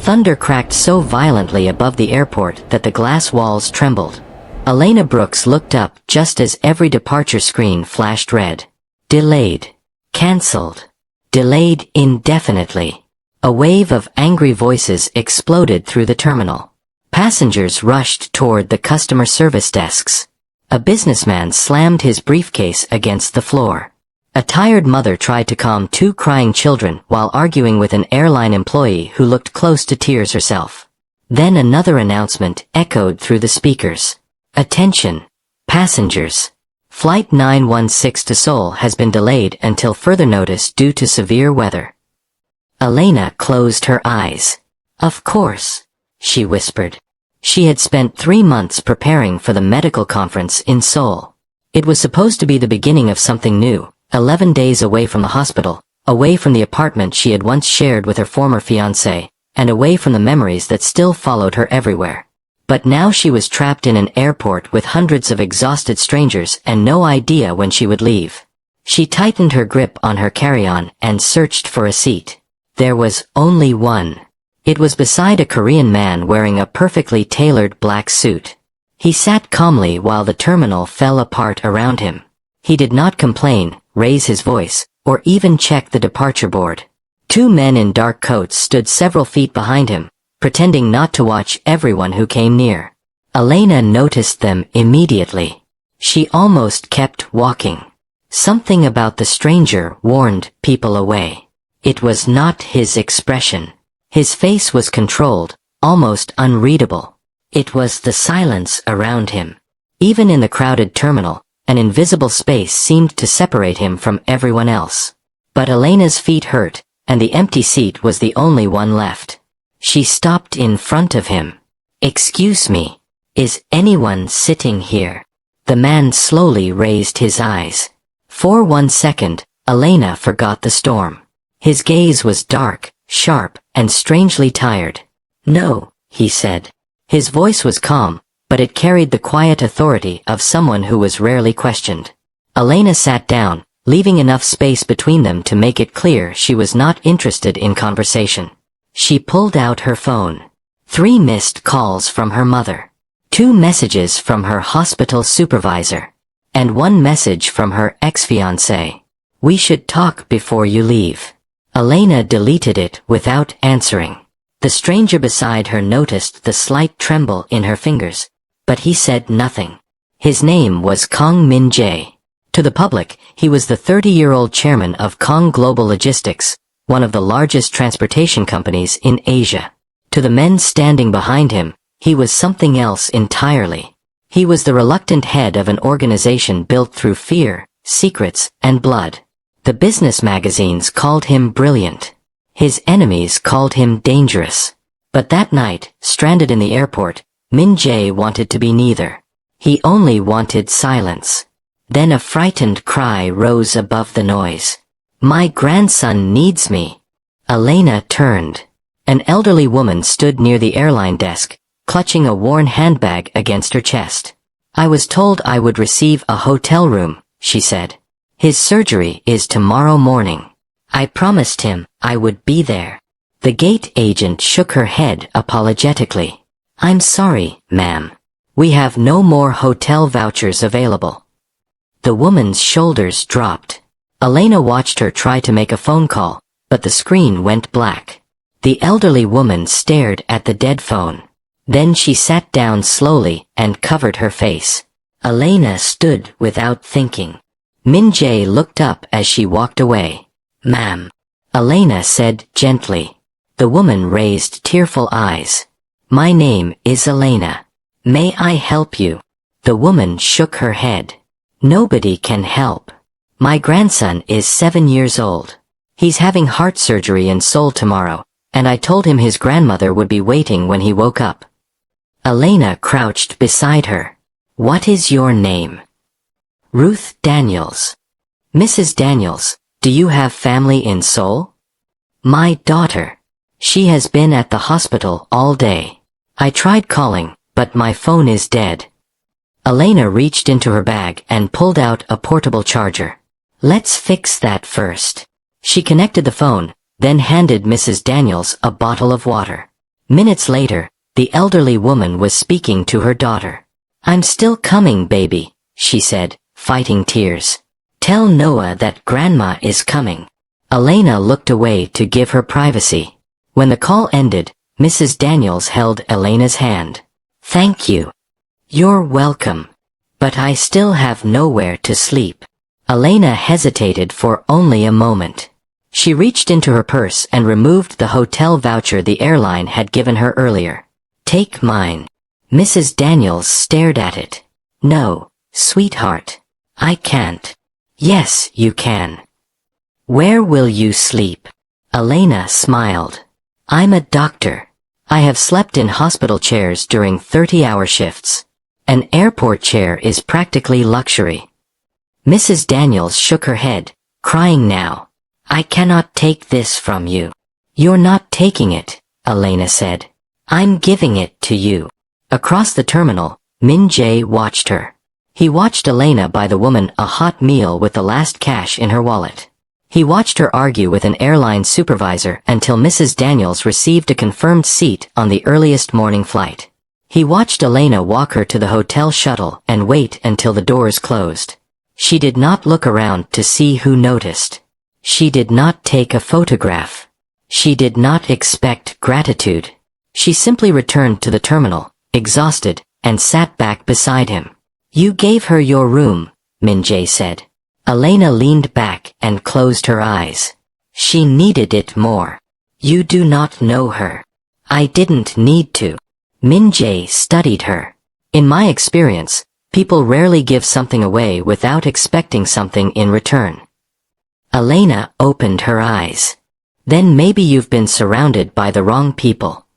thunder cracked so violently above the airport that the glass walls trembled. Elena Brooks looked up just as every departure screen flashed red. Delayed. Cancelled. Delayed indefinitely. A wave of angry voices exploded through the terminal. Passengers rushed toward the customer service desks. A businessman slammed his briefcase against the floor. A tired mother tried to calm two crying children while arguing with an airline employee who looked close to tears herself. Then another announcement echoed through the speakers. Attention, passengers. Flight 916 to Seoul has been delayed until further notice due to severe weather. Elena closed her eyes. Of course, she whispered. She had spent 3 months preparing for the medical conference in Seoul. It was supposed to be the beginning of something new, 11 days away from the hospital, away from the apartment she had once shared with her former fiancé, and away from the memories that still followed her everywhere. But now she was trapped in an airport with hundreds of exhausted strangers and no idea when she would leave. She tightened her grip on her carry-on and searched for a seat. There was only one. It was beside a Korean man wearing a perfectly tailored black suit. He sat calmly while the terminal fell apart around him. He did not complain, raise his voice, or even check the departure board. 2 men in dark coats stood several feet behind him, pretending not to watch everyone who came near. Elena noticed them immediately. She almost kept walking. Something about the stranger warned people away. It was not his expression. His face was controlled, almost unreadable. It was the silence around him. Even in the crowded terminal, an invisible space seemed to separate him from everyone else. But Elena's feet hurt, and the empty seat was the only one left. She stopped in front of him. Excuse me. Is anyone sitting here? The man slowly raised his eyes. For 1 second, Elena forgot the storm. His gaze was dark, sharp, and strangely tired. No, he said. His voice was calm, but it carried the quiet authority of someone who was rarely questioned. Elena sat down, leaving enough space between them to make it clear she was not interested in conversation. She pulled out her phone. 3 missed calls from her mother. 2 messages from her hospital supervisor. And 1 message from her ex-fiancé. We should talk before you leave. Elena deleted it without answering. The stranger beside her noticed the slight tremble in her fingers, but he said nothing. His name was Kang Min-jae. To the public, he was the 30-year-old chairman of Kang Global Logistics, one of the largest transportation companies in Asia. To the men standing behind him, he was something else entirely. He was the reluctant head of an organization built through fear, secrets, and blood. The business magazines called him brilliant. His enemies called him dangerous. But that night, stranded in the airport, Min-jae wanted to be neither. He only wanted silence. Then a frightened cry rose above the noise. My grandson needs me. Elena turned. An elderly woman stood near the airline desk, clutching a worn handbag against her chest. I was told I would receive a hotel room, she said. His surgery is tomorrow morning. I promised him I would be there. The gate agent shook her head apologetically. I'm sorry, ma'am. We have no more hotel vouchers available. The woman's shoulders dropped. Elena watched her try to make a phone call, but the screen went black. The elderly woman stared at the dead phone. Then she sat down slowly and covered her face. Elena stood without thinking. Min-jae looked up as she walked away. Ma'am. Elena said gently. The woman raised tearful eyes. My name is Elena. May I help you? The woman shook her head. Nobody can help. My grandson is 7 years old. He's having heart surgery in Seoul tomorrow, and I told him his grandmother would be waiting when he woke up. Elena crouched beside her. What is your name? Ruth Daniels. Mrs. Daniels, do you have family in Seoul? My daughter. She has been at the hospital all day. I tried calling, but my phone is dead. Elena reached into her bag and pulled out a portable charger. Let's fix that first. She connected the phone, then handed Mrs. Daniels a bottle of water. Minutes later, the elderly woman was speaking to her daughter. "I'm still coming, baby," she said, fighting tears. "Tell Noah that Grandma is coming." Elena looked away to give her privacy. When the call ended, Mrs. Daniels held Elena's hand. "Thank you." "You're welcome. But I still have nowhere to sleep." Elena hesitated for only a moment. She reached into her purse and removed the hotel voucher the airline had given her earlier. "Take mine." Mrs. Daniels stared at it. "No, sweetheart. I can't." "Yes, you can." "Where will you sleep?" Elena smiled. "I'm a doctor. I have slept in hospital chairs during 30-hour shifts. An airport chair is practically luxury." Mrs. Daniels shook her head, crying now. "I cannot take this from you." "You're not taking it," Elena said. "I'm giving it to you." Across the terminal, Min-jae watched her. He watched Elena buy the woman a hot meal with the last cash in her wallet. He watched her argue with an airline supervisor until Mrs. Daniels received a confirmed seat on the earliest morning flight. He watched Elena walk her to the hotel shuttle and wait until the doors closed. She did not look around to see who noticed. She did not take a photograph. She did not expect gratitude. She simply returned to the terminal, exhausted, and sat back beside him. "You gave her your room," Min-jae said. Elena leaned back and closed her eyes. "She needed it more. You do not know her." "I didn't need to." Min-jae studied her. "In my experience, people rarely give something away without expecting something in return." Elena opened her eyes. "Then maybe you've been surrounded by the wrong people."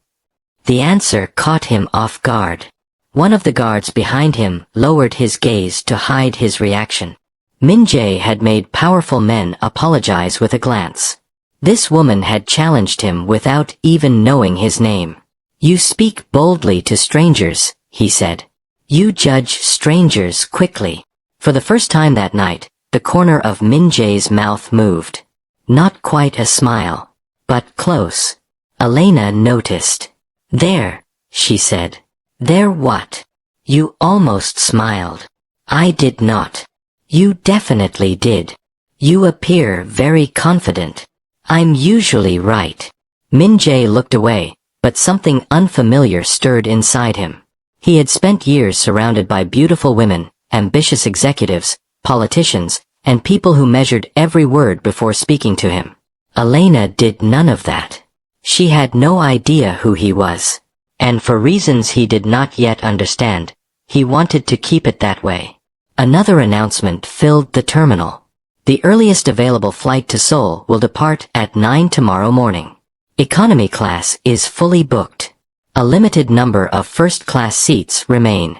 The answer caught him off guard. One of the guards behind him lowered his gaze to hide his reaction. Min-jae had made powerful men apologize with a glance. This woman had challenged him without even knowing his name. "You speak boldly to strangers," he said. "You judge strangers quickly." For the first time that night, the corner of Min-jae's mouth moved. Not quite a smile, but close. Elena noticed. "There," she said. "There what?" "You almost smiled." "I did not." "You definitely did. You appear very confident." "I'm usually right." Min-jae looked away, but something unfamiliar stirred inside him. He had spent years surrounded by beautiful women, ambitious executives, politicians, and people who measured every word before speaking to him. Elena did none of that. She had no idea who he was. And for reasons he did not yet understand, he wanted to keep it that way. Another announcement filled the terminal. The earliest available flight to Seoul will depart at 9 tomorrow morning. Economy class is fully booked. A limited number of first-class seats remain.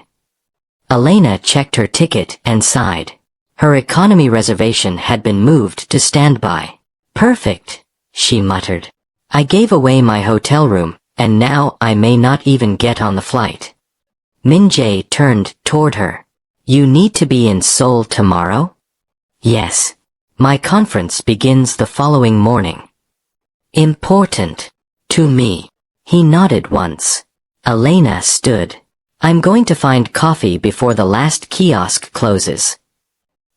Elena checked her ticket and sighed. Her economy reservation had been moved to standby. "Perfect," she muttered. "I gave away my hotel room, and now I may not even get on the flight." Min-jae turned toward her. "You need to be in Seoul tomorrow?" "Yes. My conference begins the following morning." "Important. To me." He nodded once. Elena stood. "I'm going to find coffee before the last kiosk closes."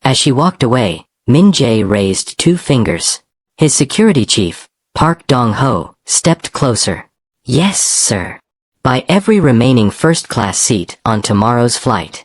As she walked away, Min-jae raised 2 fingers. His security chief, Park Dong-ho, stepped closer. "Yes, sir. Buy every remaining first-class seat on tomorrow's flight."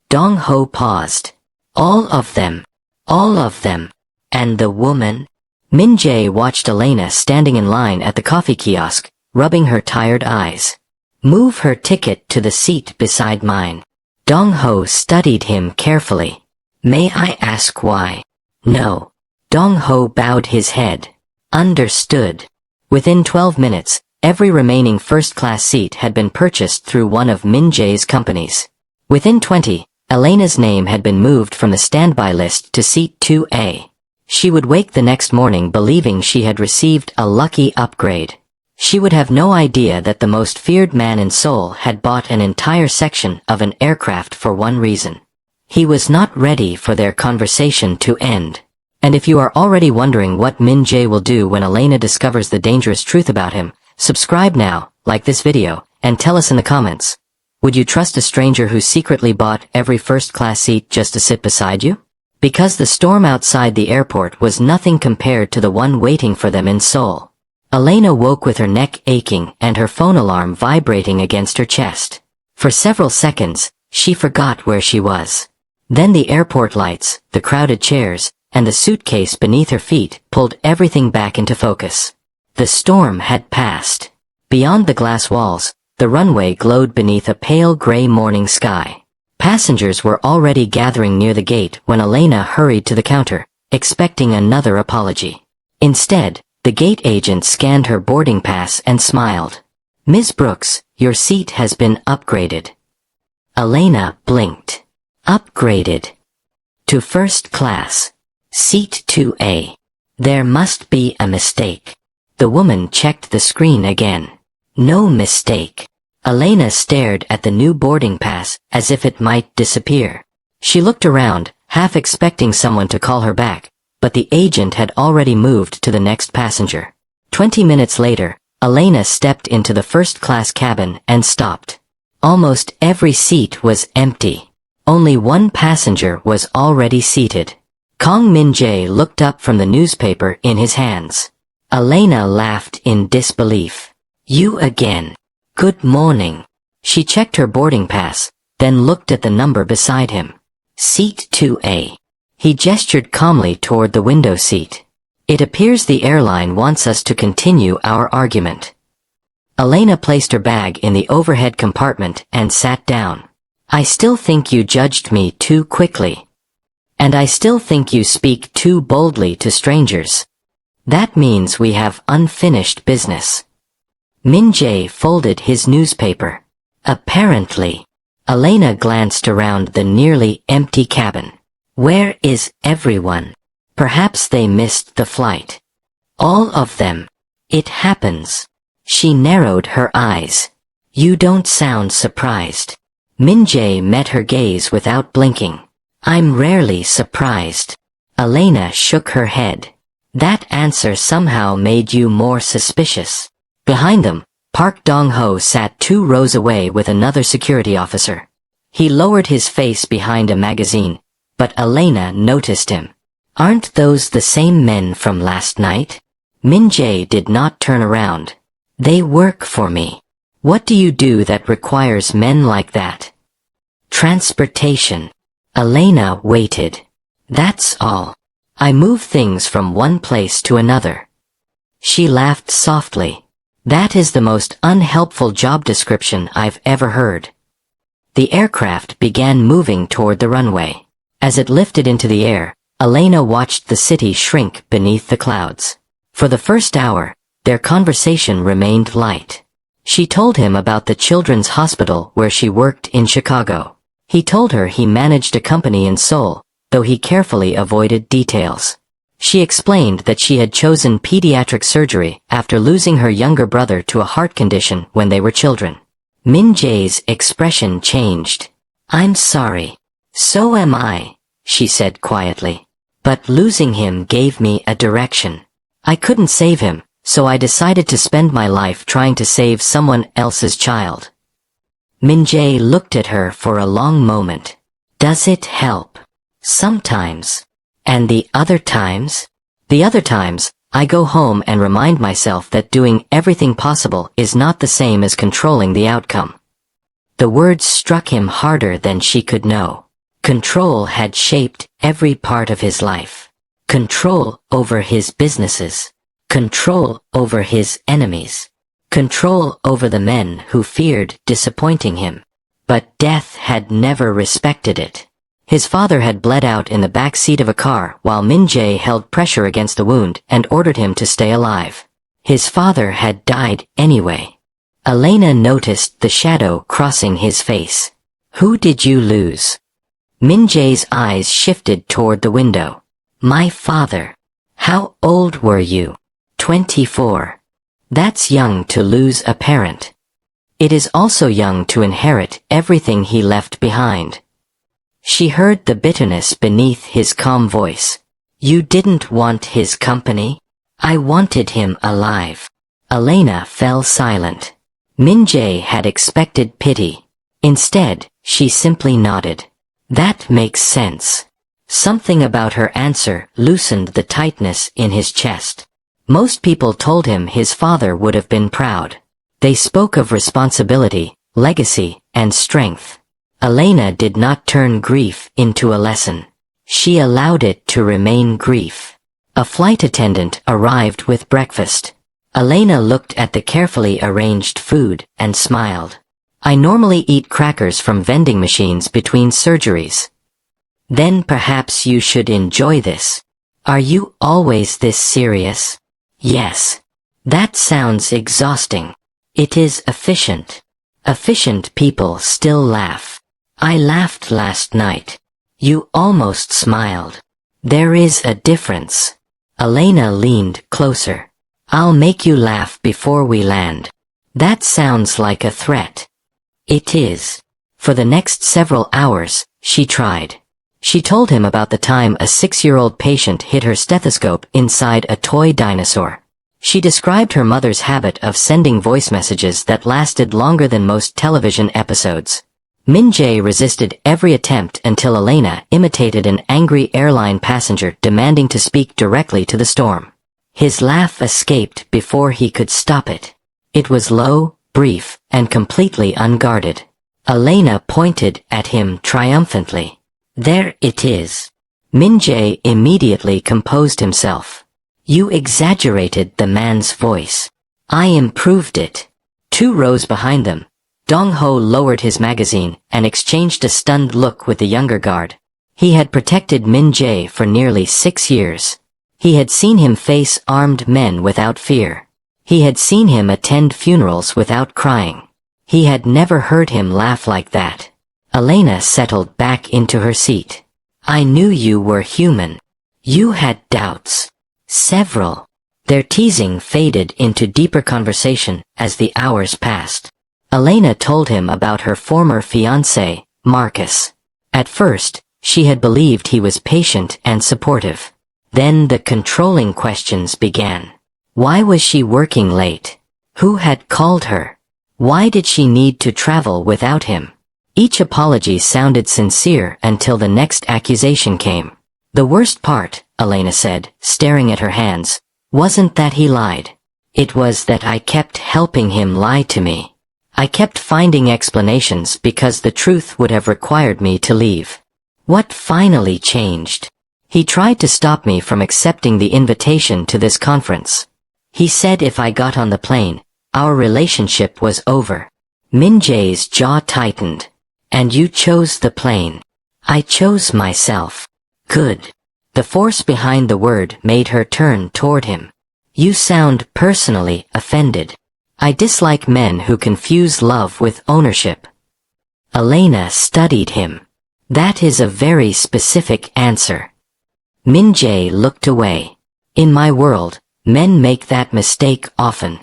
Dong-ho paused. "All of them. All of them. And the woman?" Min-jae watched Elena standing in line at the coffee kiosk, rubbing her tired eyes. "Move her ticket to the seat beside mine." Dong-ho studied him carefully. "May I ask why?" "No." Dong-ho bowed his head. "Understood." Within 12 minutes, every remaining first-class seat had been purchased through one of Min-jae's companies. Within 20, Elena's name had been moved from the standby list to seat 2A. She would wake the next morning believing she had received a lucky upgrade. She would have no idea that the most feared man in Seoul had bought an entire section of an aircraft for one reason. He was not ready for their conversation to end. And if you are already wondering what Min-jae will do when Elena discovers the dangerous truth about him, subscribe now. like this video, and tell us in the comments. Would you trust a stranger who secretly bought every first-class seat just to sit beside you? Because the storm outside the airport was nothing compared to the one waiting for them in Seoul. Elena woke with her neck aching and her phone alarm vibrating against her chest. For several seconds, she forgot where she was. Then the airport lights, the crowded chairs, and the suitcase beneath her feet pulled everything back into focus. The storm had passed. Beyond the glass walls, the runway glowed beneath a pale gray morning sky. Passengers were already gathering near the gate when Elena hurried to the counter, expecting another apology. Instead, the gate agent scanned her boarding pass and smiled. "Ms. Brooks, your seat has been upgraded." Elena blinked. Upgraded to first class. Seat 2A. There must be a mistake. The woman checked the screen again. No mistake. Elena stared at the new boarding pass as if it might disappear. She looked around, half expecting someone to call her back, but the agent had already moved to the next passenger. 20 minutes later, Elena stepped into the first-class cabin and stopped. Almost every seat was empty. Only one passenger was already seated. Kang Min-jae looked up from the newspaper in his hands. Elena laughed in disbelief. "You again. Good morning." She checked her boarding pass, then looked at the number beside him. Seat 2A. He gestured calmly toward the window seat. "It appears the airline wants us to continue our argument." Elena placed her bag in the overhead compartment and sat down. "I still think you judged me too quickly. And I still think you speak too boldly to strangers. That means we have unfinished business." Min-jae folded his newspaper. "Apparently." Elena glanced around the nearly empty cabin. "Where is everyone? Perhaps they missed the flight." "All of them. It happens." She narrowed her eyes. "You don't sound surprised." Min-jae met her gaze without blinking. "I'm rarely surprised." Elena shook her head. "That answer somehow made you more suspicious." Behind them, Park Dong-ho sat 2 rows away with another security officer. He lowered his face behind a magazine, but Elena noticed him. "Aren't those the same men from last night?" Min-jae did not turn around. "They work for me." "What do you do that requires men like that?" "Transportation." Elena waited. "That's all. I move things from one place to another." She laughed softly. "That is the most unhelpful job description I've ever heard." The aircraft began moving toward the runway. As it lifted into the air, Elena watched the city shrink beneath the clouds. For the first hour, their conversation remained light. She told him about the children's hospital where she worked in Chicago. He told her he managed a company in Seoul, though he carefully avoided details. She explained that she had chosen pediatric surgery after losing her younger brother to a heart condition when they were children. Min-jae's expression changed. "I'm sorry." "So am I," she said quietly. "But losing him gave me a direction. I couldn't save him, so I decided to spend my life trying to save someone else's child." Min-jae looked at her for a long moment. "Does it help?" "Sometimes." "And the other times?" "The other times, I go home and remind myself that doing everything possible is not the same as controlling the outcome." The words struck him harder than she could know. Control had shaped every part of his life. Control over his businesses. Control over his enemies. Control over the men who feared disappointing him. But death had never respected it. His father had bled out in the back seat of a car while Min-jae held pressure against the wound and ordered him to stay alive. His father had died anyway. Elena noticed the shadow crossing his face. "Who did you lose?" Min-jae's eyes shifted toward the window. "My father." "How old were you?" 24. "That's young to lose a parent. It is also young to inherit everything he left behind." She heard the bitterness beneath his calm voice. "You didn't want his company?" "I wanted him alive." Elena fell silent. Min-jae had expected pity. Instead, she simply nodded. That makes sense. Something about her answer loosened the tightness in his chest. Most people told him his father would have been proud. They spoke of responsibility, legacy, and strength. Elena did not turn grief into a lesson. She allowed it to remain grief. A flight attendant arrived with breakfast. Elena looked at the carefully arranged food and smiled. I normally eat crackers from vending machines between surgeries. Then perhaps you should enjoy this. Are you always this serious? Yes. That sounds exhausting. It is efficient. Efficient people still laugh. I laughed last night. You almost smiled. There is a difference. Elena leaned closer. I'll make you laugh before we land. That sounds like a threat. It is. For the next several hours, she tried. She told him about the time a 6-year-old patient hid her stethoscope inside a toy dinosaur. She described her mother's habit of sending voice messages that lasted longer than most television episodes. Min-jae resisted every attempt until Elena imitated an angry airline passenger demanding to speak directly to the storm. His laugh escaped before he could stop it. It was low, brief, and completely unguarded. Elena pointed at him triumphantly. There it is. Min-jae immediately composed himself. You exaggerated the man's voice. I improved it. 2 rows behind them, Dong-ho lowered his magazine and exchanged a stunned look with the younger guard. He had protected Min-jae for nearly 6 years. He had seen him face armed men without fear. He had seen him attend funerals without crying. He had never heard him laugh like that. Elena settled back into her seat. I knew you were human. You had doubts. Several. Their teasing faded into deeper conversation as the hours passed. Elena told him about her former fiancé, Marcus. At first, she had believed he was patient and supportive. Then the controlling questions began. Why was she working late? Who had called her? Why did she need to travel without him? Each apology sounded sincere until the next accusation came. The worst part, Elena said, staring at her hands, wasn't that he lied. It was that I kept helping him lie to me. I kept finding explanations because the truth would have required me to leave. What finally changed? He tried to stop me from accepting the invitation to this conference. He said if I got on the plane, our relationship was over. Min-jae's jaw tightened. And you chose the plane. I chose myself. Good. The force behind the word made her turn toward him. You sound personally offended. I dislike men who confuse love with ownership. Elena studied him. That is a very specific answer. Min-jae looked away. In my world, men make that mistake often.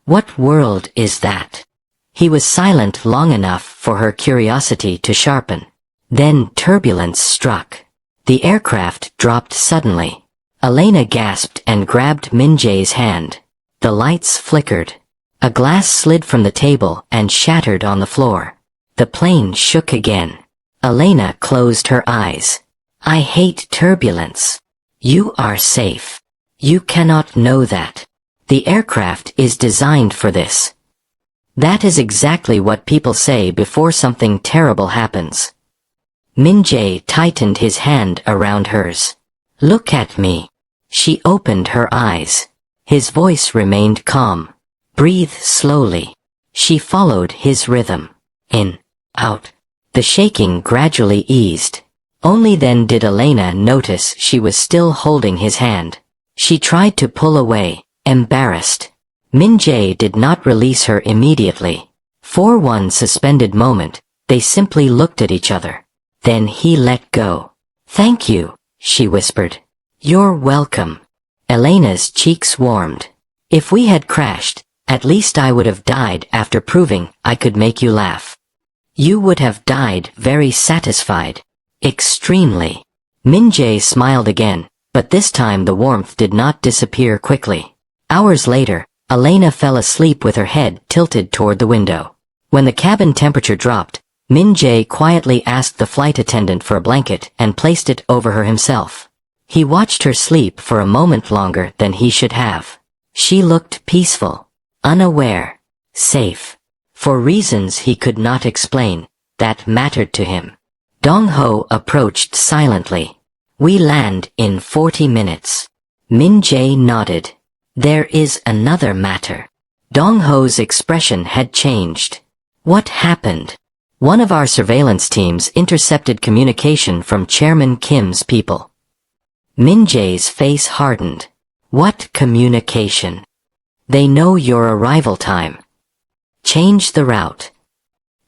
What world is that? He was silent long enough for her curiosity to sharpen. Then turbulence struck. The aircraft dropped suddenly. Elena gasped and grabbed Min-jae's hand. The lights flickered. A glass slid from the table and shattered on the floor. The plane shook again. Elena closed her eyes. I hate turbulence. You are safe. You cannot know that. The aircraft is designed for this. That is exactly what people say before something terrible happens. Min-jae tightened his hand around hers. Look at me. She opened her eyes. His voice remained calm. Breathe slowly. She followed his rhythm. In, out. The shaking gradually eased. Only then did Elena notice she was still holding his hand. She tried to pull away, embarrassed. Min-jae did not release her immediately. For one suspended moment, they simply looked at each other. Then he let go. Thank you, she whispered. You're welcome. Elena's cheeks warmed. If we had crashed, at least I would have died after proving I could make you laugh. You would have died very satisfied. Extremely. Min-jae smiled again, but this time the warmth did not disappear quickly. Hours later, Elena fell asleep with her head tilted toward the window. When the cabin temperature dropped, Min-jae quietly asked the flight attendant for a blanket and placed it over her himself. He watched her sleep for a moment longer than he should have. She looked peaceful, unaware, safe. For reasons he could not explain, that mattered to him. Dong-ho approached silently. "We land in 40 minutes. Min-jae nodded. "There is another matter." Dong-ho's expression had changed. "What happened?" "One of our surveillance teams intercepted communication from Chairman Kim's people." Min-jae's face hardened. "What communication?" "They know your arrival time. Change the route."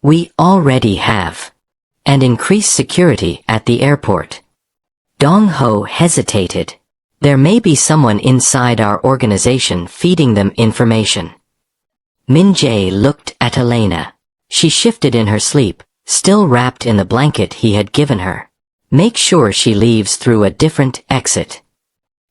"We already have." "And increase security at the airport." Dong-ho hesitated. "There may be someone inside our organization feeding them information." Min-jae looked at Elena. She shifted in her sleep, still wrapped in the blanket he had given her. "Make sure she leaves through a different exit."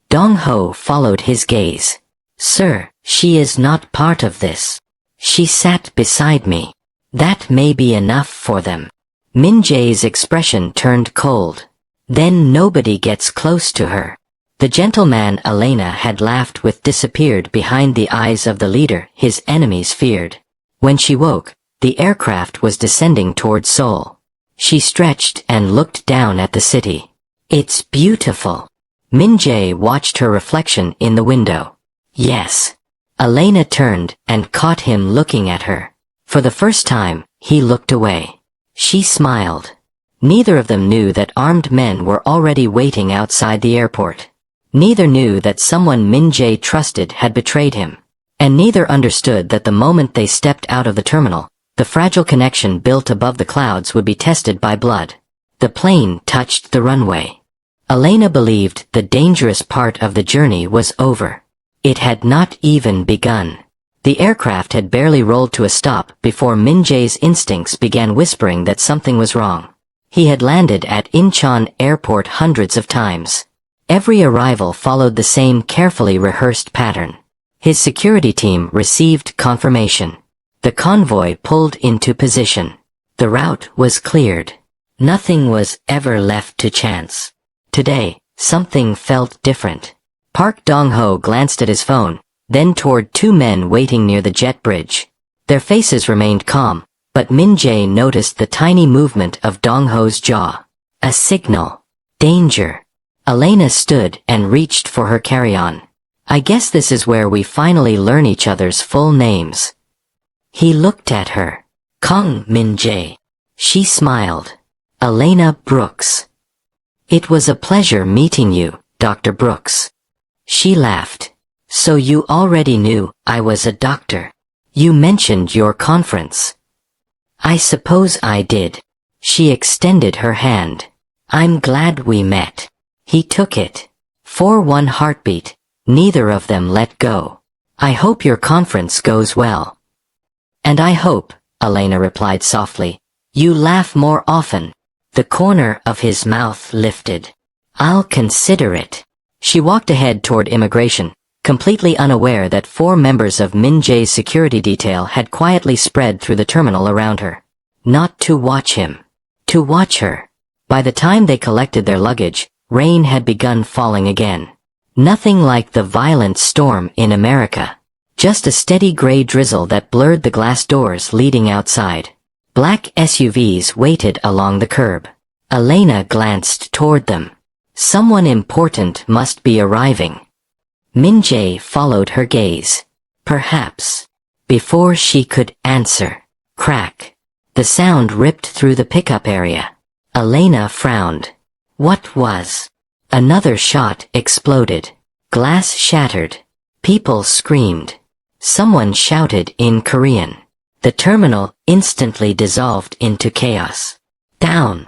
Dong-ho followed his gaze. "Sir, she is not part of this. She sat beside me. That may be enough for them." Min-jae's expression turned cold. "Then nobody gets close to her." The gentleman Elena had laughed with disappeared behind the eyes of the leader his enemies feared. When she woke, the aircraft was descending toward Seoul. She stretched and looked down at the city. "It's beautiful." Min-jae watched her reflection in the window. "Yes." Elena turned and caught him looking at her. For the first time, he looked away. She smiled. Neither of them knew that armed men were already waiting outside the airport. Neither knew that someone Min-jae trusted had betrayed him. And neither understood that the moment they stepped out of the terminal, the fragile connection built above the clouds would be tested by blood. The plane touched the runway. Elena believed the dangerous part of the journey was over. It had not even begun. The aircraft had barely rolled to a stop before Min-jae's instincts began whispering that something was wrong. He had landed at Incheon Airport hundreds of times. Every arrival followed the same carefully rehearsed pattern. His security team received confirmation. The convoy pulled into position. The route was cleared. Nothing was ever left to chance. Today, something felt different. Park Dong-ho glanced at his phone, then toward two men waiting near the jet bridge. Their faces remained calm, but Min-jae noticed the tiny movement of Dong-ho's jaw. A signal. Danger. Elena stood and reached for her carry-on. "I guess this is where we finally learn each other's full names." He looked at her. "Kang Min-jae." She smiled. "Elena Brooks." "It was a pleasure meeting you, Dr. Brooks." She laughed. "So you already knew I was a doctor. You mentioned your conference." "I suppose I did." She extended her hand. "I'm glad we met." He took it. For one heartbeat, neither of them let go. "I hope your conference goes well." "And I hope," Elena replied softly, "you laugh more often." The corner of his mouth lifted. "I'll consider it." She walked ahead toward immigration, completely unaware that 4 members of Min-jae's security detail had quietly spread through the terminal around her. Not to watch him. To watch her. By the time they collected their luggage, rain had begun falling again. Nothing like the violent storm in America. Just a steady gray drizzle that blurred the glass doors leading outside. Black SUVs waited along the curb. Elena glanced toward them. Someone important must be arriving. Min-jae followed her gaze. Perhaps. Before she could answer. Crack. The sound ripped through the pickup area. Elena frowned. What was? Another shot exploded. Glass shattered. People screamed. Someone shouted in Korean. The terminal instantly dissolved into chaos. Down.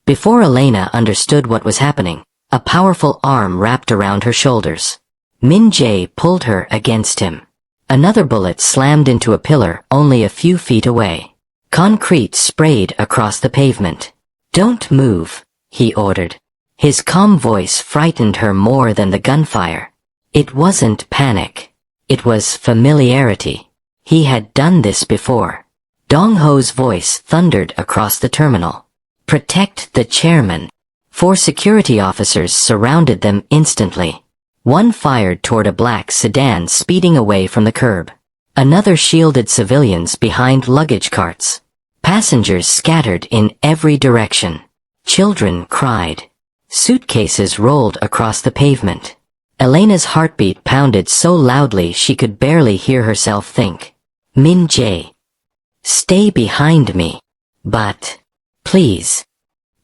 Before Elena understood what was happening, a powerful arm wrapped around her shoulders. Min-jae pulled her against him. Another bullet slammed into a pillar only a few feet away. Concrete sprayed across the pavement. "Don't move," he ordered. His calm voice frightened her more than the gunfire. It wasn't panic. It was familiarity. He had done this before. Dong-ho's voice thundered across the terminal. Protect the chairman. 4 security officers surrounded them instantly. One fired toward a black sedan speeding away from the curb. Another shielded civilians behind luggage carts. Passengers scattered in every direction. Children cried. Suitcases rolled across the pavement. Elena's heartbeat pounded so loudly she could barely hear herself think. Min-jae. Stay behind me. But, please.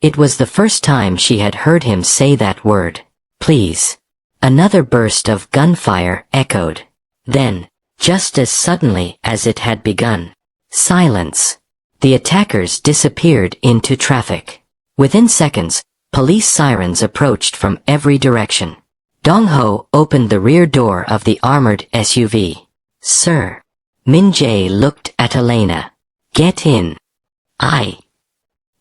It was the first time she had heard him say that word. Please. Another burst of gunfire echoed. Then, just as suddenly as it had begun, silence. The attackers disappeared into traffic. Within seconds, police sirens approached from every direction. Dong-ho opened the rear door of the armored SUV. Sir. Min-jae looked at Elena. Get in.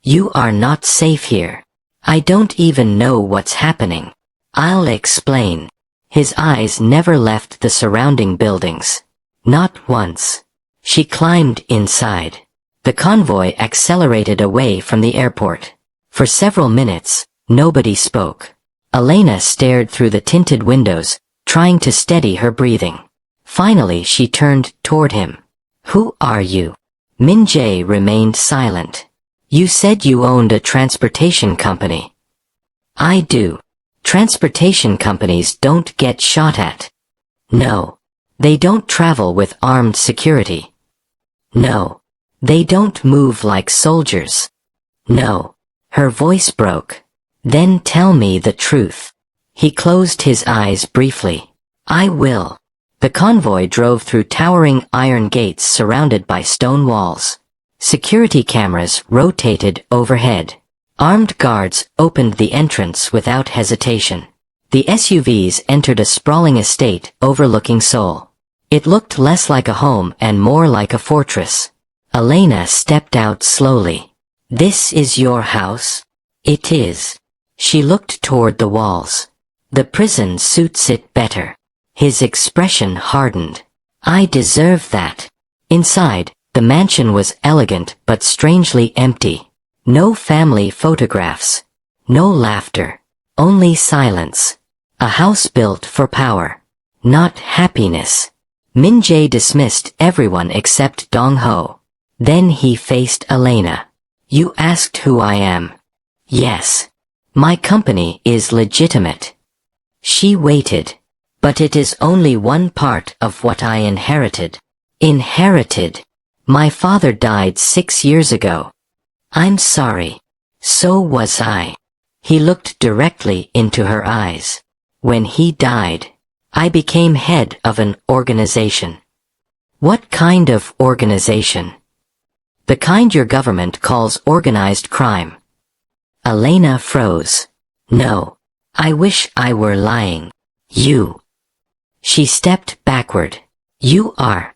You are not safe here. I don't even know what's happening. I'll explain. His eyes never left the surrounding buildings. Not once. She climbed inside. The convoy accelerated away from the airport. For several minutes, nobody spoke. Elena stared through the tinted windows, trying to steady her breathing. Finally she turned toward him. Who are you? Min-jae remained silent. You said you owned a transportation company. I do. Transportation companies don't get shot at. No. They don't travel with armed security. No. They don't move like soldiers. No. Her voice broke. Then tell me the truth. He closed his eyes briefly. I will. The convoy drove through towering iron gates surrounded by stone walls. Security cameras rotated overhead. Armed guards opened the entrance without hesitation. The SUVs entered a sprawling estate overlooking Seoul. It looked less like a home and more like a fortress. Elena stepped out slowly. This is your house? It is. She looked toward the walls. The prison suits it better. His expression hardened. I deserve that. Inside, the mansion was elegant but strangely empty. No family photographs. No laughter. Only silence. A house built for power. Not happiness. Min-jae dismissed everyone except Dong-ho. Then he faced Elena. You asked who I am. Yes. My company is legitimate. She waited. But it is only one part of what I inherited. Inherited. My father died 6 years ago. I'm sorry. So was I. He looked directly into her eyes. When he died, I became head of an organization. What kind of organization? The kind your government calls organized crime. Elena froze. No. I wish I were lying. You. She stepped backward. You are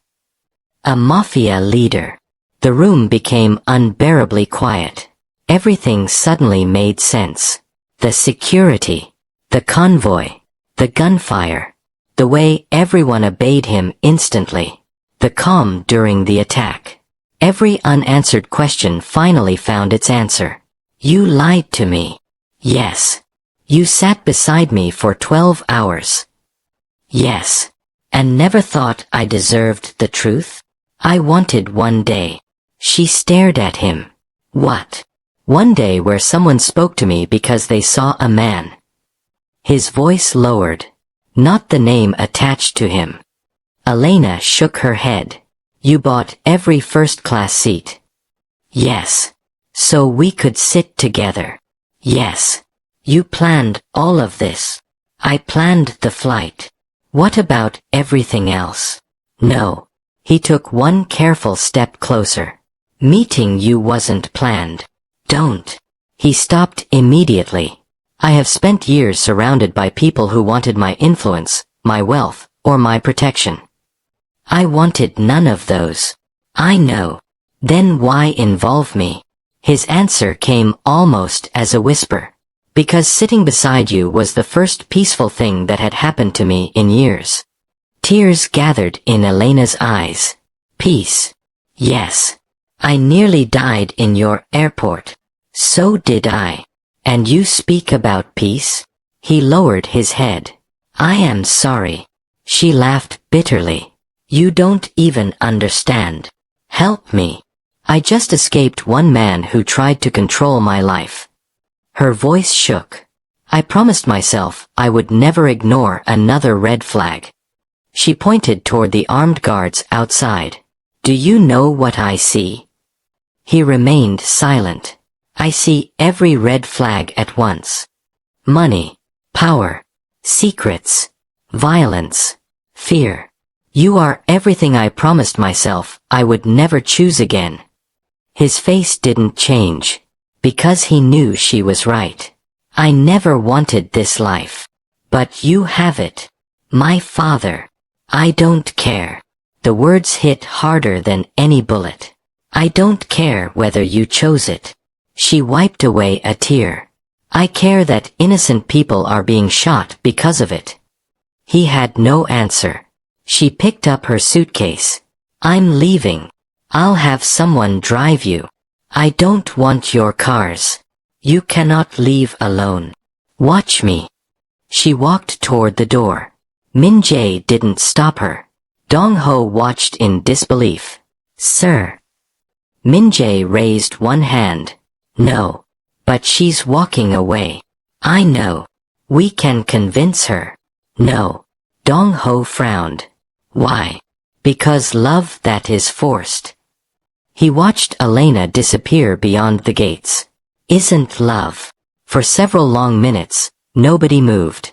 a mafia leader. The room became unbearably quiet. Everything suddenly made sense. The security, the convoy, the gunfire, the way everyone obeyed him instantly, the calm during the attack. Every unanswered question finally found its answer. You lied to me. Yes. You sat beside me for 12 hours. Yes. And never thought I deserved the truth? I wanted one day. She stared at him. What? One day where someone spoke to me because they saw a man. His voice lowered. Not the name attached to him. Elena shook her head. You bought every first-class seat. Yes. So we could sit together. Yes. You planned all of this. I planned the flight. What about everything else? No. He took one careful step closer. Meeting you wasn't planned. Don't. He stopped immediately. I have spent years surrounded by people who wanted my influence, my wealth, or my protection. I wanted none of those. I know. Then why involve me? His answer came almost as a whisper. Because sitting beside you was the first peaceful thing that had happened to me in years. Tears gathered in Elena's eyes. Peace. Yes. I nearly died in your airport. So did I. And you speak about peace? He lowered his head. I am sorry. She laughed bitterly. You don't even understand. Help me. I just escaped one man who tried to control my life. Her voice shook. I promised myself I would never ignore another red flag. She pointed toward the armed guards outside. Do you know what I see? He remained silent. I see every red flag at once. Money, power, secrets, violence, fear. You are everything I promised myself I would never choose again. His face didn't change, because he knew she was right. I never wanted this life. But you have it. My father. I don't care. The words hit harder than any bullet. I don't care whether you chose it. She wiped away a tear. I care that innocent people are being shot because of it. He had no answer. She picked up her suitcase. I'm leaving. I'll have someone drive you. I don't want your cars. You cannot leave alone. Watch me. She walked toward the door. Min-jae didn't stop her. Dong-ho watched in disbelief. Sir. Min-jae raised one hand. No. But she's walking away. I know. We can convince her. No. Dong-ho frowned. Why? Because love that is forced. He watched Elena disappear beyond the gates. Isn't love. For several long minutes, nobody moved.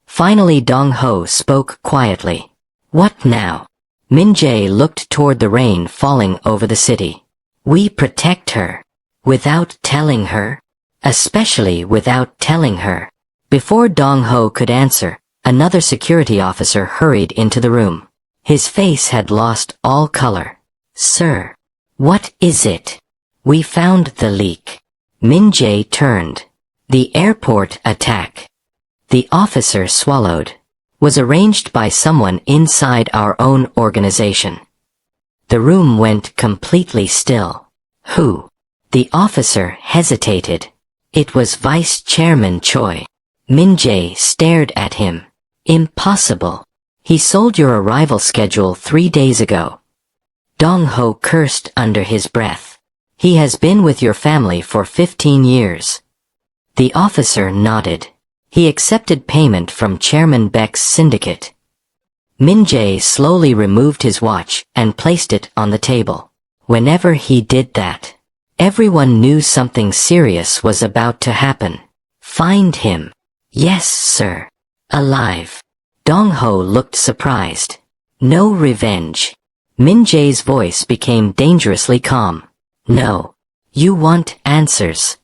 Finally Dong-ho spoke quietly. What now? Min-jae looked toward the rain falling over the city. We protect her. Without telling her? Especially without telling her. Before Dong-ho could answer, another security officer hurried into the room. His face had lost all color. Sir. What is it? We found the leak. Min-jae turned. The airport attack. The officer swallowed. Was arranged by someone inside our own organization. The room went completely still. Who? The officer hesitated. It was Vice Chairman Choi. Min-jae stared at him. Impossible. He sold your arrival schedule 3 days ago. Dong-ho cursed under his breath. He has been with your family for 15 years. The officer nodded. He accepted payment from Chairman Beck's syndicate. Min-jae slowly removed his watch and placed it on the table. Whenever he did that, everyone knew something serious was about to happen. Find him. Yes, sir. Alive. Dong-ho looked surprised. No revenge. Min-jae's voice became dangerously calm. No. You want answers.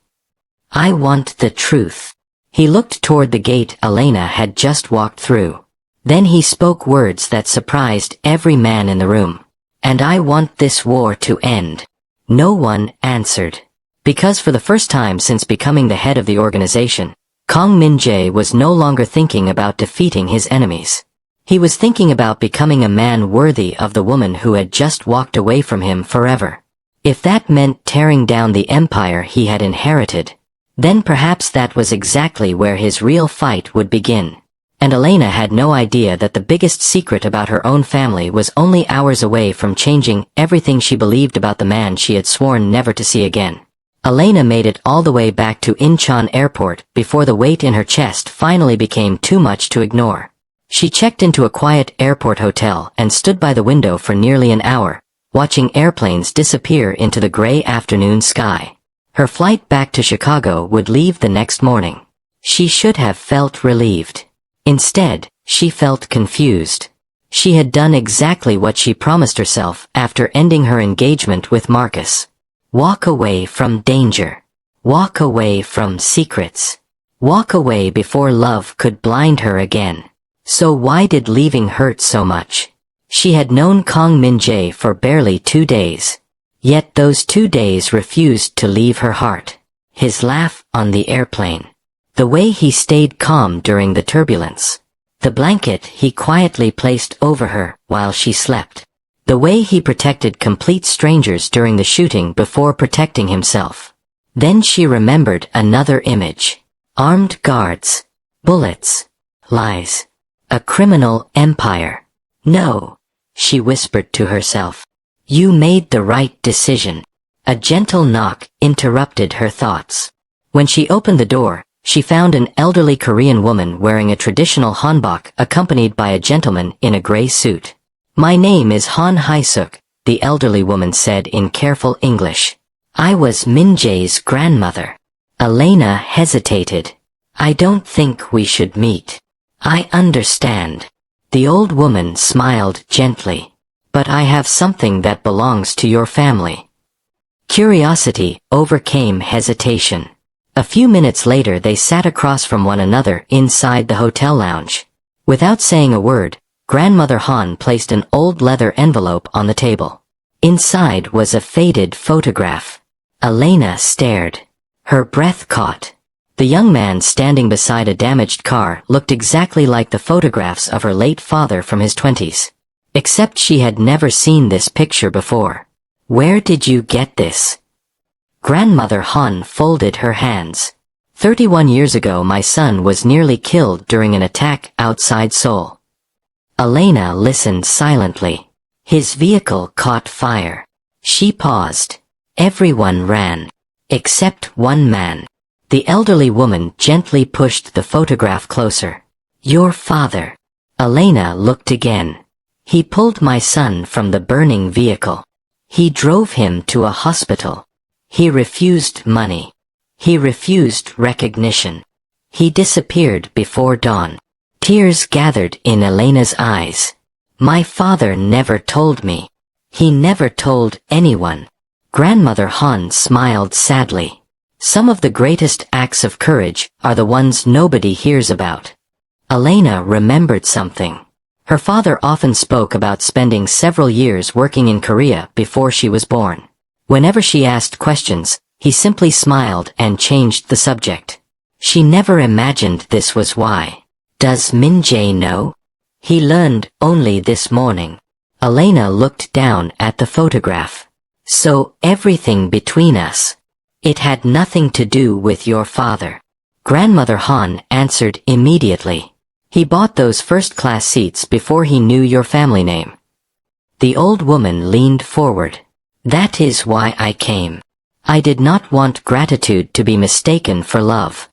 I want the truth. He looked toward the gate Elena had just walked through. Then he spoke words that surprised every man in the room. And I want this war to end. No one answered. Because for the first time since becoming the head of the organization, Kang Min-jae was no longer thinking about defeating his enemies. He was thinking about becoming a man worthy of the woman who had just walked away from him forever. If that meant tearing down the empire he had inherited, then perhaps that was exactly where his real fight would begin. And Elena had no idea that the biggest secret about her own family was only hours away from changing everything she believed about the man she had sworn never to see again. Elena made it all the way back to Incheon Airport before the weight in her chest finally became too much to ignore. She checked into a quiet airport hotel and stood by the window for nearly an hour, watching airplanes disappear into the gray afternoon sky. Her flight back to Chicago would leave the next morning. She should have felt relieved. Instead, she felt confused. She had done exactly what she promised herself after ending her engagement with Marcus. Walk away from danger. Walk away from secrets. Walk away before love could blind her again. So why did leaving hurt so much? She had known Kang Min-jae for barely 2 days. Yet those 2 days refused to leave her heart. His laugh on the airplane. The way he stayed calm during the turbulence. The blanket he quietly placed over her while she slept. The way he protected complete strangers during the shooting before protecting himself. Then she remembered another image. Armed guards. Bullets. Lies. A criminal empire. No, she whispered to herself. You made the right decision. A gentle knock interrupted her thoughts. When she opened the door, she found an elderly Korean woman wearing a traditional hanbok accompanied by a gentleman in a gray suit. My name is Han Hae-suk, the elderly woman said in careful English. I was Min-jae's grandmother. Elena hesitated. I don't think we should meet. I understand. The old woman smiled gently. But I have something that belongs to your family. Curiosity overcame hesitation. A few minutes later they sat across from one another inside the hotel lounge. Without saying a word, Grandmother Han placed an old leather envelope on the table. Inside was a faded photograph. Elena stared. Her breath caught. The young man standing beside a damaged car looked exactly like the photographs of her late father from his 20s. Except she had never seen this picture before. Where did you get this? Grandmother Han folded her hands. 31 years ago my son was nearly killed during an attack outside Seoul. Elena listened silently. His vehicle caught fire. She paused. Everyone ran. Except one man. The elderly woman gently pushed the photograph closer. Your father. Elena looked again. He pulled my son from the burning vehicle. He drove him to a hospital. He refused money. He refused recognition. He disappeared before dawn. Tears gathered in Elena's eyes. My father never told me. He never told anyone. Grandmother Han smiled sadly. Some of the greatest acts of courage are the ones nobody hears about. Elena remembered something. Her father often spoke about spending several years working in Korea before she was born. Whenever she asked questions, he simply smiled and changed the subject. She never imagined this was why. Does Min-jae know? He learned only this morning. Elena looked down at the photograph. So everything between us. It had nothing to do with your father. Grandmother Han answered immediately. He bought those first-class seats before he knew your family name. The old woman leaned forward. That is why I came. I did not want gratitude to be mistaken for love.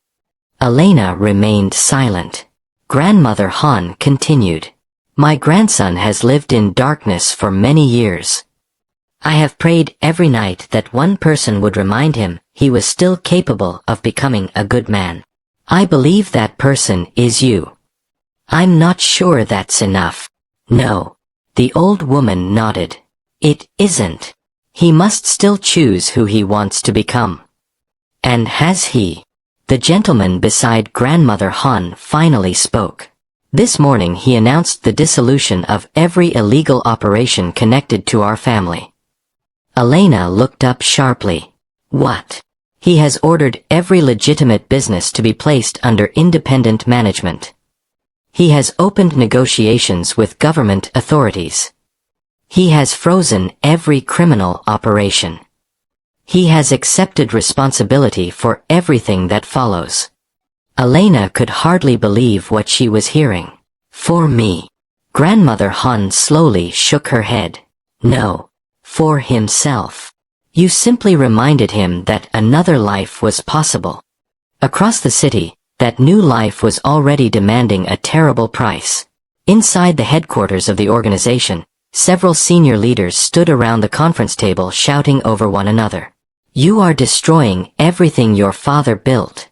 Elena remained silent. Grandmother Han continued. My grandson has lived in darkness for many years. I have prayed every night that one person would remind him he was still capable of becoming a good man. I believe that person is you. I'm not sure that's enough. No. The old woman nodded. It isn't. He must still choose who he wants to become. And has he? The gentleman beside Grandmother Han finally spoke. This morning he announced the dissolution of every illegal operation connected to our family. Elena looked up sharply. What? He has ordered every legitimate business to be placed under independent management. He has opened negotiations with government authorities. He has frozen every criminal operation. He has accepted responsibility for everything that follows. Elena could hardly believe what she was hearing. For me. Grandmother Han slowly shook her head. No. For himself. You simply reminded him that another life was possible. Across the city, that new life was already demanding a terrible price. Inside the headquarters of the organization, several senior leaders stood around the conference table shouting over one another. You are destroying everything your father built.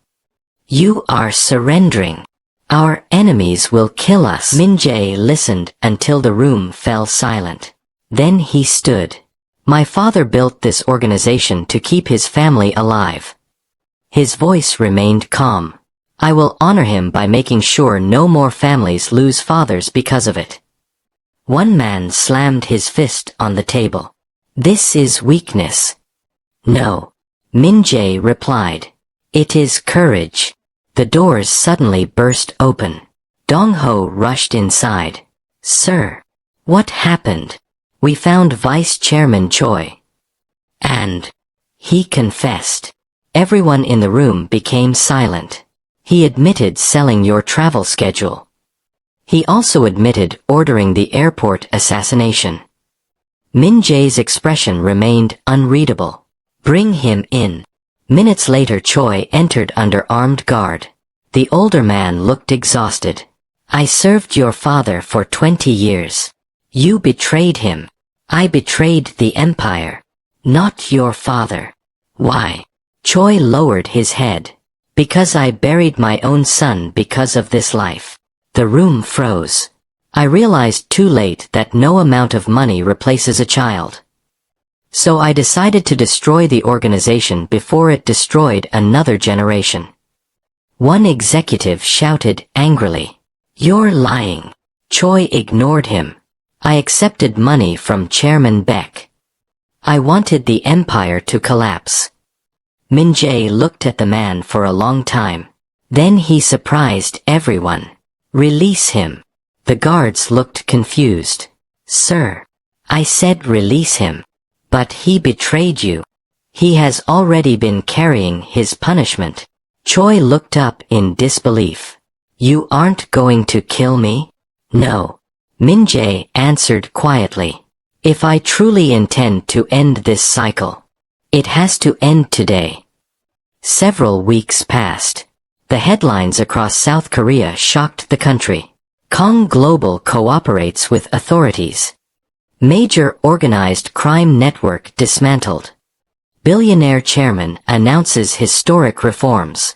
You are surrendering. Our enemies will kill us. Min-jae listened until the room fell silent. Then he stood. My father built this organization to keep his family alive. His voice remained calm. I will honor him by making sure no more families lose fathers because of it. One man slammed his fist on the table. This is weakness. No. Min-jae replied. It is courage. The doors suddenly burst open. Dong-ho rushed inside. "Sir, what happened?" "We found Vice Chairman Choi. And he confessed." Everyone in the room became silent. "He admitted selling your travel schedule. He also admitted ordering the airport assassination." Min-jae's expression remained unreadable. "Bring him in." Minutes later Choi entered under armed guard. The older man looked exhausted. "I served your father for 20 years. You betrayed him. I betrayed the empire. Not your father." "Why?" Choi lowered his head. "Because I buried my own son because of this life." The room froze. "I realized too late that no amount of money replaces a child. So I decided to destroy the organization before it destroyed another generation." One executive shouted angrily. "You're lying." Choi ignored him. "I accepted money from Chairman Beck. I wanted the empire to collapse." Min-jae looked at the man for a long time. Then he surprised everyone. "Release him." The guards looked confused. "Sir, I said release him. But he betrayed you. He has already been carrying his punishment." Choi looked up in disbelief. "You aren't going to kill me?" "No." Min-jae answered quietly. "If I truly intend to end this cycle, it has to end today." Several weeks passed. The headlines across South Korea shocked the country. Kang Global cooperates with authorities. Major organized crime network dismantled. Billionaire chairman announces historic reforms.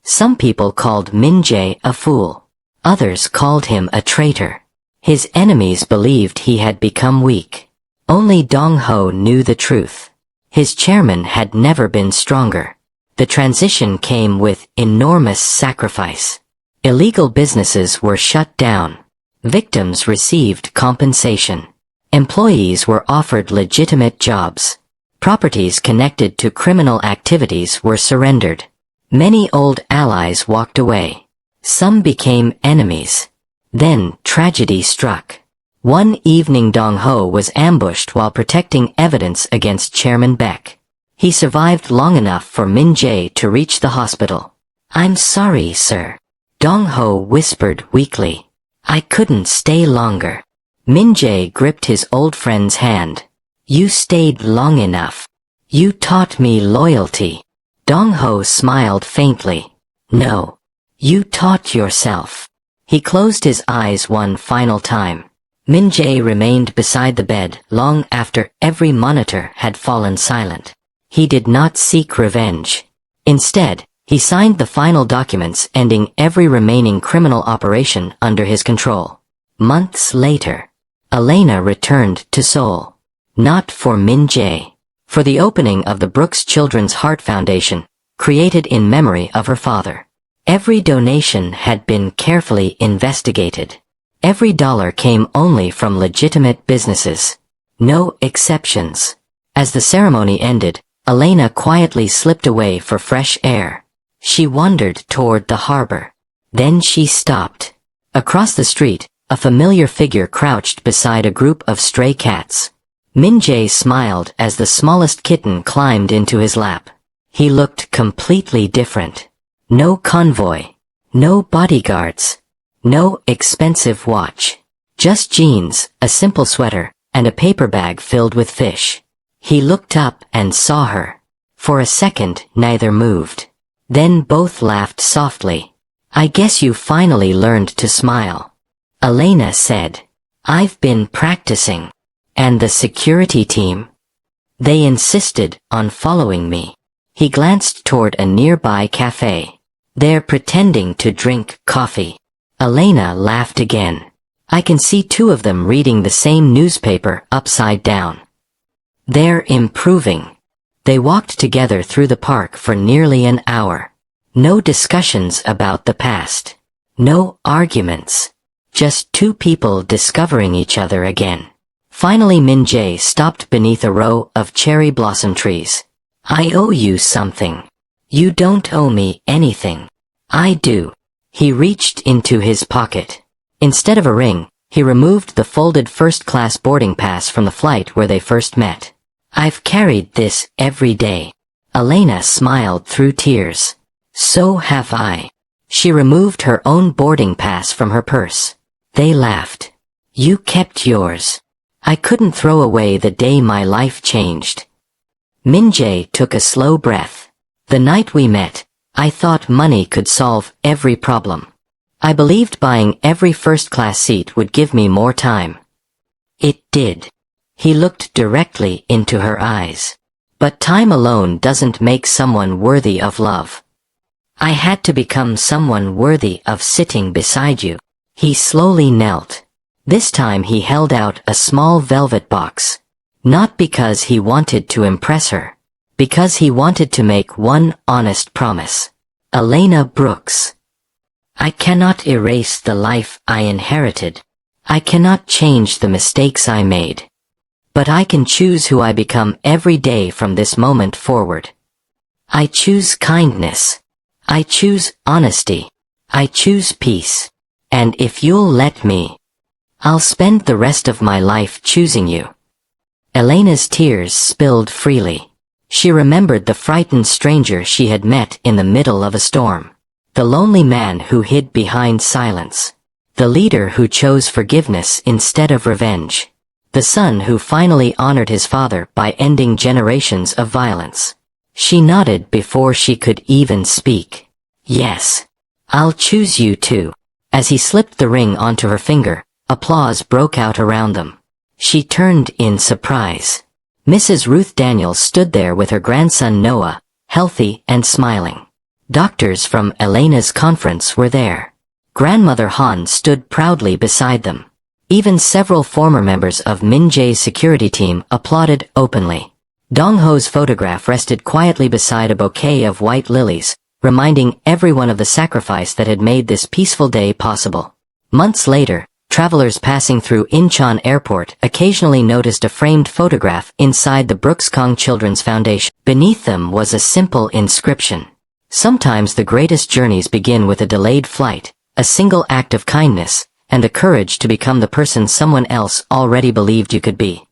Some people called Min-jae a fool. Others called him a traitor. His enemies believed he had become weak. Only Dong-ho knew the truth. His chairman had never been stronger. The transition came with enormous sacrifice. Illegal businesses were shut down. Victims received compensation. Employees were offered legitimate jobs. Properties connected to criminal activities were surrendered. Many old allies walked away. Some became enemies. Then tragedy struck. One evening Dong-ho was ambushed while protecting evidence against Chairman Beck. He survived long enough for Min-jae to reach the hospital. "I'm sorry, sir," Dong-ho whispered weakly. "I couldn't stay longer." Min-jae gripped his old friend's hand. "You stayed long enough. You taught me loyalty." Dong-ho smiled faintly. "No. You taught yourself." He closed his eyes one final time. Min-jae remained beside the bed long after every monitor had fallen silent. He did not seek revenge. Instead, he signed the final documents ending every remaining criminal operation under his control. Months later, Elena returned to Seoul. Not for Min-jae. For the opening of the Brooks Children's Heart Foundation, created in memory of her father. Every donation had been carefully investigated. Every dollar came only from legitimate businesses. No exceptions. As the ceremony ended, Elena quietly slipped away for fresh air. She wandered toward the harbor. Then she stopped. Across the street, a familiar figure crouched beside a group of stray cats. Min-jae smiled as the smallest kitten climbed into his lap. He looked completely different. No convoy. No bodyguards. No expensive watch. Just jeans, a simple sweater, and a paper bag filled with fish. He looked up and saw her. For a second, neither moved. Then both laughed softly. "I guess you finally learned to smile," Elena said. "I've been practicing." "And the security team?" "They insisted on following me." He glanced toward a nearby cafe. "They're pretending to drink coffee." Elena laughed again. "I can see two of them reading the same newspaper upside down." "They're improving." They walked together through the park for nearly an hour. No discussions about the past. No arguments. Just two people discovering each other again. Finally Min-jae stopped beneath a row of cherry blossom trees. "I owe you something." "You don't owe me anything." "I do." He reached into his pocket. Instead of a ring, he removed the folded first-class boarding pass from the flight where they first met. I've carried this every day. Elena smiled through tears. So have I. She removed her own boarding pass from her purse. They laughed. You kept yours. I couldn't throw away the day my life changed. Min-jae took a slow breath. The night we met, I thought money could solve every problem. I believed buying every first-class seat would give me more time. It did. He looked directly into her eyes. But time alone doesn't make someone worthy of love. I had to become someone worthy of sitting beside you. He slowly knelt. This time he held out a small velvet box. Not because he wanted to impress her. Because he wanted to make one honest promise. Elena Brooks. I cannot erase the life I inherited. I cannot change the mistakes I made. But I can choose who I become every day from this moment forward. I choose kindness. I choose honesty. I choose peace. And if you'll let me, I'll spend the rest of my life choosing you. Elena's tears spilled freely. She remembered the frightened stranger she had met in the middle of a storm. The lonely man who hid behind silence. The leader who chose forgiveness instead of revenge. The son who finally honored his father by ending generations of violence. She nodded before she could even speak. Yes. I'll choose you too. As he slipped the ring onto her finger, applause broke out around them. She turned in surprise. Mrs. Ruth Daniels stood there with her grandson Noah, healthy and smiling. Doctors from Elena's conference were there. Grandmother Han stood proudly beside them. Even several former members of Min-jae's security team applauded openly. Dong-ho's photograph rested quietly beside a bouquet of white lilies, reminding everyone of the sacrifice that had made this peaceful day possible. Months later, travelers passing through Incheon Airport occasionally noticed a framed photograph inside the Brooks Kang Children's Foundation. Beneath them was a simple inscription. Sometimes the greatest journeys begin with a delayed flight, a single act of kindness, and the courage to become the person someone else already believed you could be.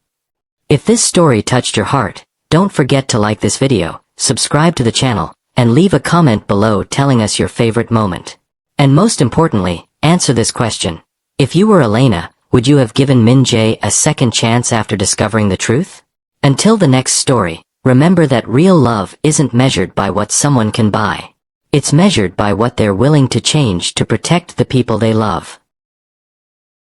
If this story touched your heart, don't forget to like this video, subscribe to the channel, and leave a comment below telling us your favorite moment. And most importantly, answer this question. If you were Elena, would you have given Min-jae a second chance after discovering the truth? Until the next story, remember that real love isn't measured by what someone can buy. It's measured by what they're willing to change to protect the people they love.